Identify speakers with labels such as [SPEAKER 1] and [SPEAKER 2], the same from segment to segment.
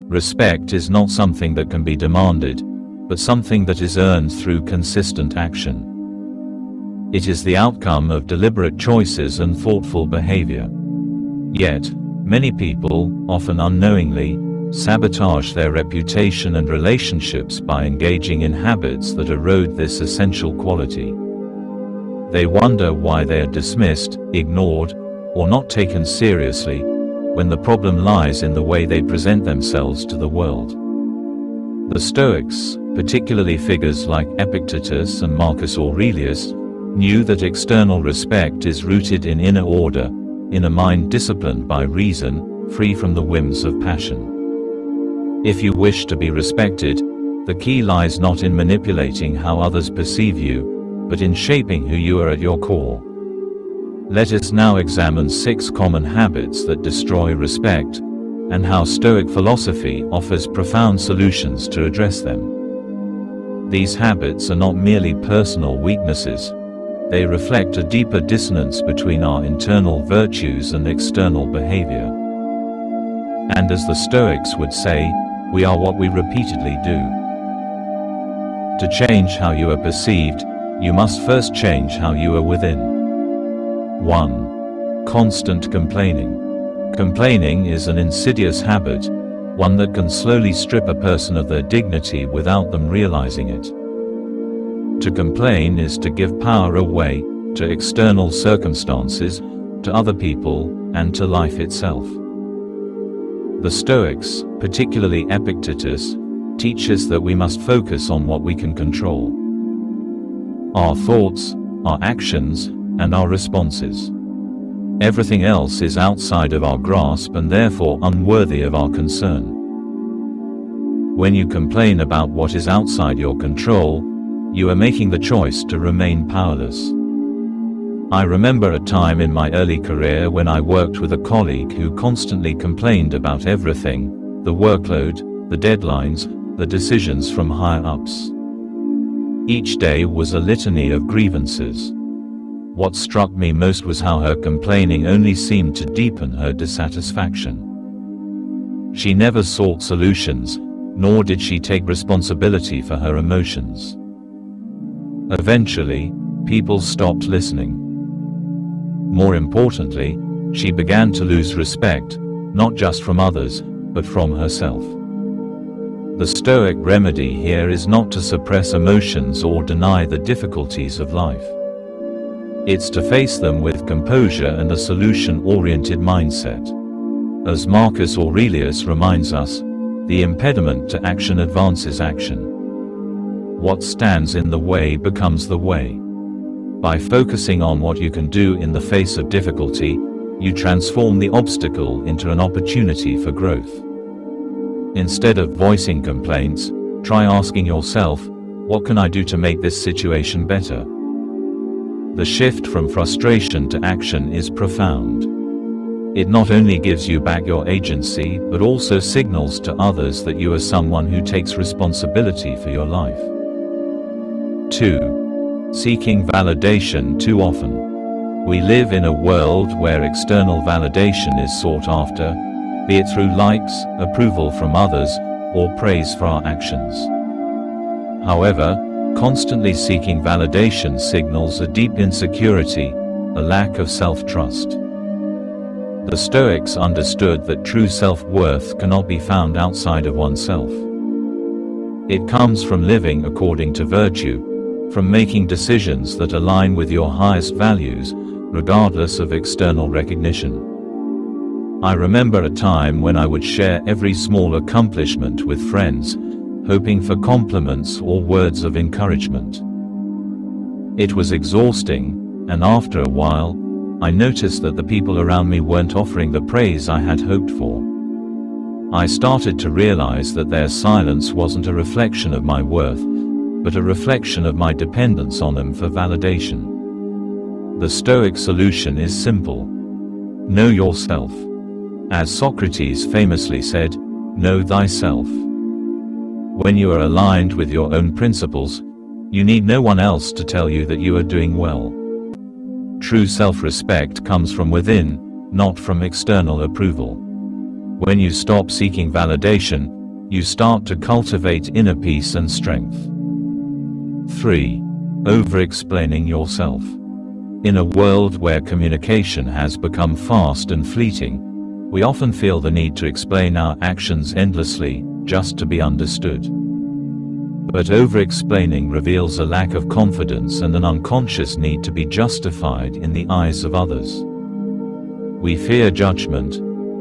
[SPEAKER 1] Respect is not something that can be demanded, but something that is earned through consistent action. It is the outcome of deliberate choices and thoughtful behavior. Yet, many people, often unknowingly, sabotage their reputation and relationships by engaging in habits that erode this essential quality. They wonder why they are dismissed, ignored, or not taken seriously, when the problem lies in the way they present themselves to the world. The Stoics, particularly figures like Epictetus and Marcus Aurelius, knew that external respect is rooted in inner order, in a mind disciplined by reason, free from the whims of passion. If you wish to be respected, the key lies not in manipulating how others perceive you, but in shaping who you are at your core. Let us now examine 6 common habits that destroy respect, and how Stoic philosophy offers profound solutions to address them. These habits are not merely personal weaknesses. They reflect a deeper dissonance between our internal virtues and external behavior. And as the Stoics would say, we are what we repeatedly do. To change how you are perceived, you must first change how you are within. 1. Constant complaining. Complaining is an insidious habit, one that can slowly strip a person of their dignity without them realizing it. To complain is to give power away, to external circumstances, to other people, and to life itself. The Stoics, particularly Epictetus, teach us that we must focus on what we can control. Our thoughts, our actions, and our responses. Everything else is outside of our grasp and therefore unworthy of our concern. When you complain about what is outside your control, you are making the choice to remain powerless. I remember a time in my early career when I worked with a colleague who constantly complained about everything: the workload, the deadlines, the decisions from higher-ups. Each day was a litany of grievances. What struck me most was how her complaining only seemed to deepen her dissatisfaction. She never sought solutions, nor did she take responsibility for her emotions. Eventually, people stopped listening. More importantly, she began to lose respect, not just from others, but from herself. The Stoic remedy here is not to suppress emotions or deny the difficulties of life. It's to face them with composure and a solution-oriented mindset. As Marcus Aurelius reminds us, the impediment to action advances action. What stands in the way becomes the way. By focusing on what you can do in the face of difficulty, you transform the obstacle into an opportunity for growth. Instead of voicing complaints, try asking yourself, what can I do to make this situation better? The shift from frustration to action is profound. It not only gives you back your agency, but also signals to others that you are someone who takes responsibility for your life. 2. Seeking validation too often. We live in a world where external validation is sought after, be it through likes, approval from others, or praise for our actions. However, constantly seeking validation signals a deep insecurity, a lack of self-trust. The Stoics understood that true self-worth cannot be found outside of oneself. It comes from living according to virtue, from making decisions that align with your highest values, regardless of external recognition. I remember a time when I would share every small accomplishment with friends, hoping for compliments or words of encouragement. It was exhausting, and after a while, I noticed that the people around me weren't offering the praise I had hoped for. I started to realize that their silence wasn't a reflection of my worth, but a reflection of my dependence on them for validation. The Stoic solution is simple. Know yourself. As Socrates famously said, know thyself. When you are aligned with your own principles, you need no one else to tell you that you are doing well. True self-respect comes from within, not from external approval. When you stop seeking validation, you start to cultivate inner peace and strength. 3. Overexplaining yourself. In a world where communication has become fast and fleeting, we often feel the need to explain our actions endlessly, just to be understood. But overexplaining reveals a lack of confidence and an unconscious need to be justified in the eyes of others. We fear judgment,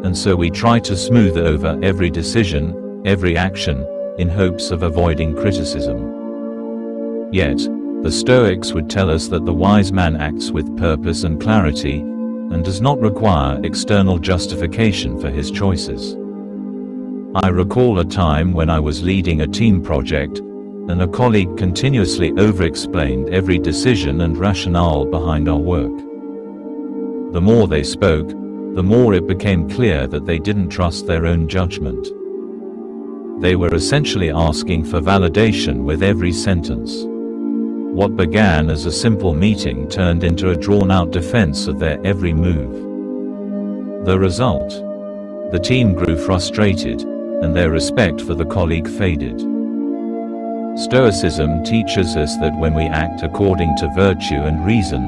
[SPEAKER 1] and so we try to smooth over every decision, every action, in hopes of avoiding criticism. Yet, the Stoics would tell us that the wise man acts with purpose and clarity, and does not require external justification for his choices. I recall a time when I was leading a team project, and a colleague continuously over-explained every decision and rationale behind our work. The more they spoke, the more it became clear that they didn't trust their own judgment. They were essentially asking for validation with every sentence. What began as a simple meeting turned into a drawn-out defense of their every move. The result? The team grew frustrated, and their respect for the colleague faded. Stoicism teaches us that when we act according to virtue and reason,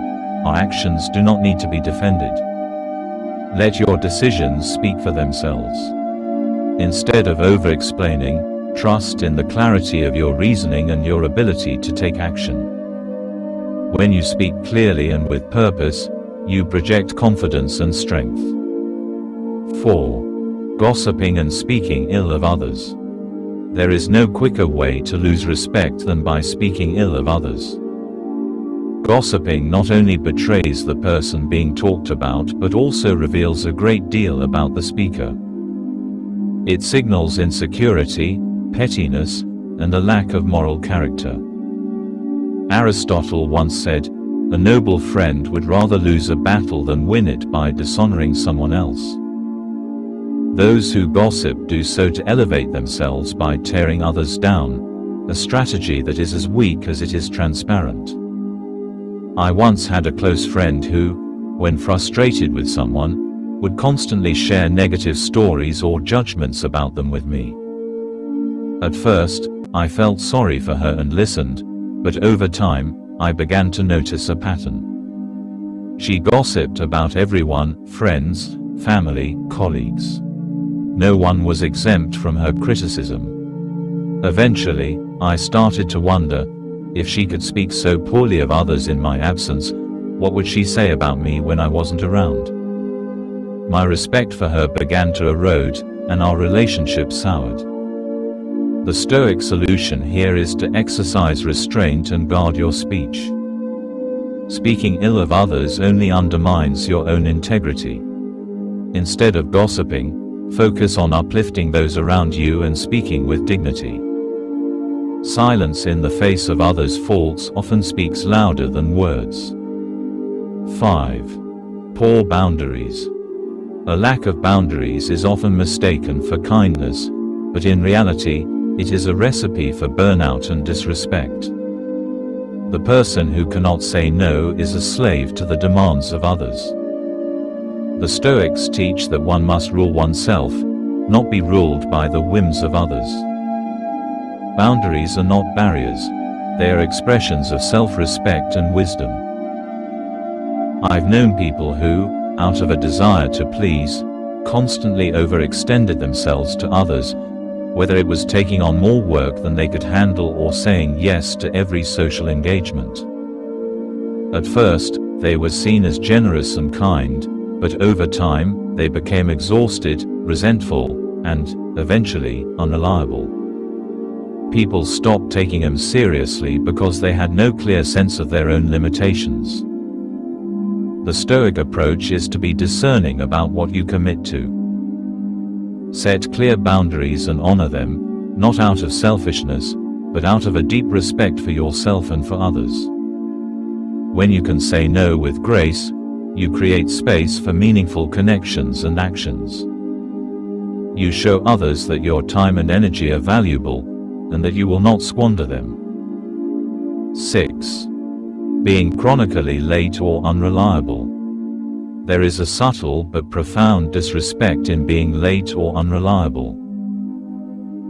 [SPEAKER 1] our actions do not need to be defended. Let your decisions speak for themselves. Instead of over-explaining, trust in the clarity of your reasoning and your ability to take action. When you speak clearly and with purpose, you project confidence and strength. 4. Gossiping and speaking ill of others. There is no quicker way to lose respect than by speaking ill of others. Gossiping not only betrays the person being talked about but also reveals a great deal about the speaker. It signals insecurity, pettiness, and a lack of moral character. Aristotle once said, "A noble friend would rather lose a battle than win it by dishonoring someone else." Those who gossip do so to elevate themselves by tearing others down, a strategy that is as weak as it is transparent. I once had a close friend who, when frustrated with someone, would constantly share negative stories or judgments about them with me. At first, I felt sorry for her and listened, but over time, I began to notice a pattern. She gossiped about everyone, friends, family, colleagues. No one was exempt from her criticism. Eventually, I started to wonder, if she could speak so poorly of others in my absence, what would she say about me when I wasn't around? My respect for her began to erode, and our relationship soured. The Stoic solution here is to exercise restraint and guard your speech. Speaking ill of others only undermines your own integrity. Instead of gossiping, focus on uplifting those around you and speaking with dignity. Silence in the face of others' faults often speaks louder than words. 5. Poor boundaries. A lack of boundaries is often mistaken for kindness, but in reality, it is a recipe for burnout and disrespect. The person who cannot say no is a slave to the demands of others. The Stoics teach that one must rule oneself, not be ruled by the whims of others. Boundaries are not barriers, they are expressions of self-respect and wisdom. I've known people who, out of a desire to please, constantly overextended themselves to others, whether it was taking on more work than they could handle or saying yes to every social engagement. At first, they were seen as generous and kind, but over time, they became exhausted, resentful, and, eventually, unreliable. People stopped taking them seriously because they had no clear sense of their own limitations. The Stoic approach is to be discerning about what you commit to. Set clear boundaries and honor them, not out of selfishness, but out of a deep respect for yourself and for others. When you can say no with grace, you create space for meaningful connections and actions. You show others that your time and energy are valuable, and that you will not squander them. 6. Being chronically late or unreliable. There is a subtle but profound disrespect in being late or unreliable.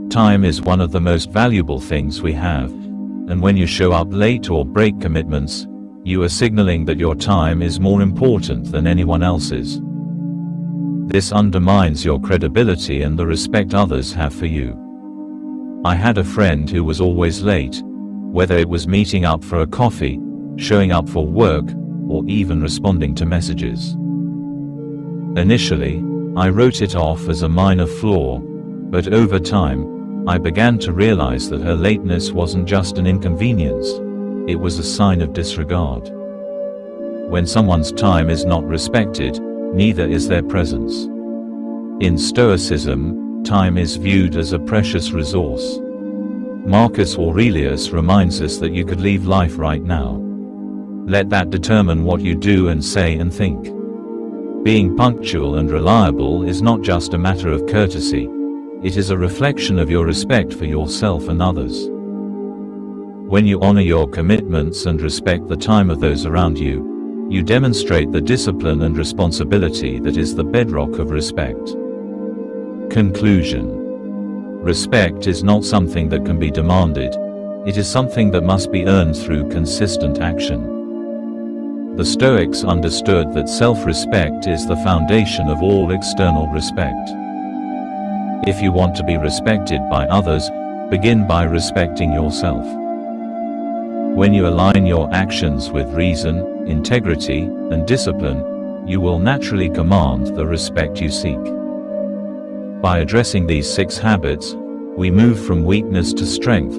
[SPEAKER 1] Time is one of the most valuable things we have, and when you show up late or break commitments, you are signaling that your time is more important than anyone else's. This undermines your credibility and the respect others have for you. I had a friend who was always late, whether it was meeting up for a coffee, showing up for work, or even responding to messages. Initially, I wrote it off as a minor flaw, but over time, I began to realize that her lateness wasn't just an inconvenience, it was a sign of disregard. When someone's time is not respected, neither is their presence. In Stoicism, time is viewed as a precious resource. Marcus Aurelius reminds us that you could leave life right now. Let that determine what you do and say and think. Being punctual and reliable is not just a matter of courtesy, it is a reflection of your respect for yourself and others. When you honor your commitments and respect the time of those around you, you demonstrate the discipline and responsibility that is the bedrock of respect. Conclusion. Respect is not something that can be demanded, it is something that must be earned through consistent action. The Stoics understood that self-respect is the foundation of all external respect. If you want to be respected by others, begin by respecting yourself. When you align your actions with reason, integrity, and discipline, you will naturally command the respect you seek. By addressing these 6 habits, we move from weakness to strength,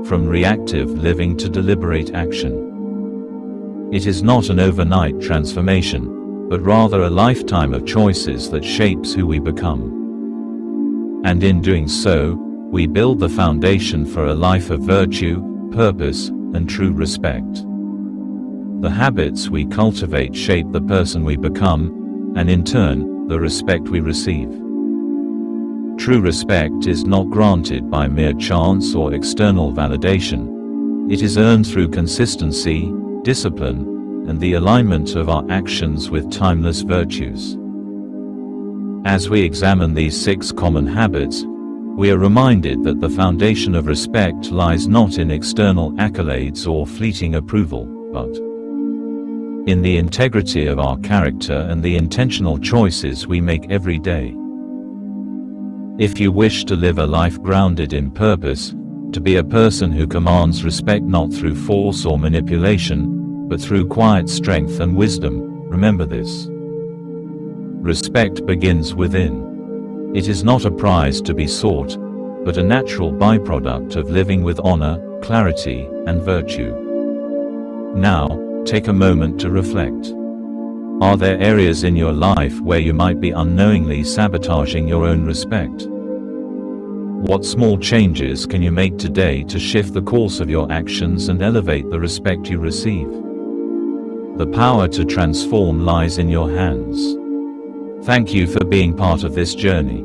[SPEAKER 1] from reactive living to deliberate action. It is not an overnight transformation, but rather a lifetime of choices that shapes who we become. And in doing so, we build the foundation for a life of virtue, purpose, and true respect. The habits we cultivate shape the person we become, and in turn, the respect we receive. True respect is not granted by mere chance or external validation. It is earned through consistency, discipline, and the alignment of our actions with timeless virtues. As we examine these 6 common habits, we are reminded that the foundation of respect lies not in external accolades or fleeting approval, but in the integrity of our character and the intentional choices we make every day. If you wish to live a life grounded in purpose, to be a person who commands respect not through force or manipulation, but through quiet strength and wisdom, remember this. Respect begins within. It is not a prize to be sought, but a natural byproduct of living with honor, clarity, and virtue. Now, take a moment to reflect. Are there areas in your life where you might be unknowingly sabotaging your own respect? What small changes can you make today to shift the course of your actions and elevate the respect you receive? The power to transform lies in your hands. Thank you for being part of this journey.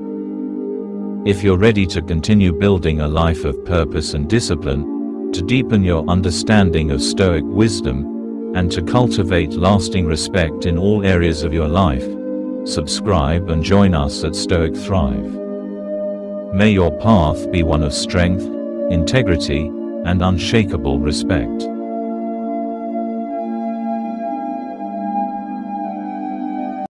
[SPEAKER 1] If you're ready to continue building a life of purpose and discipline, to deepen your understanding of Stoic wisdom, and to cultivate lasting respect in all areas of your life, subscribe and join us at Stoic Thrive. May your path be one of strength, integrity, and unshakable respect.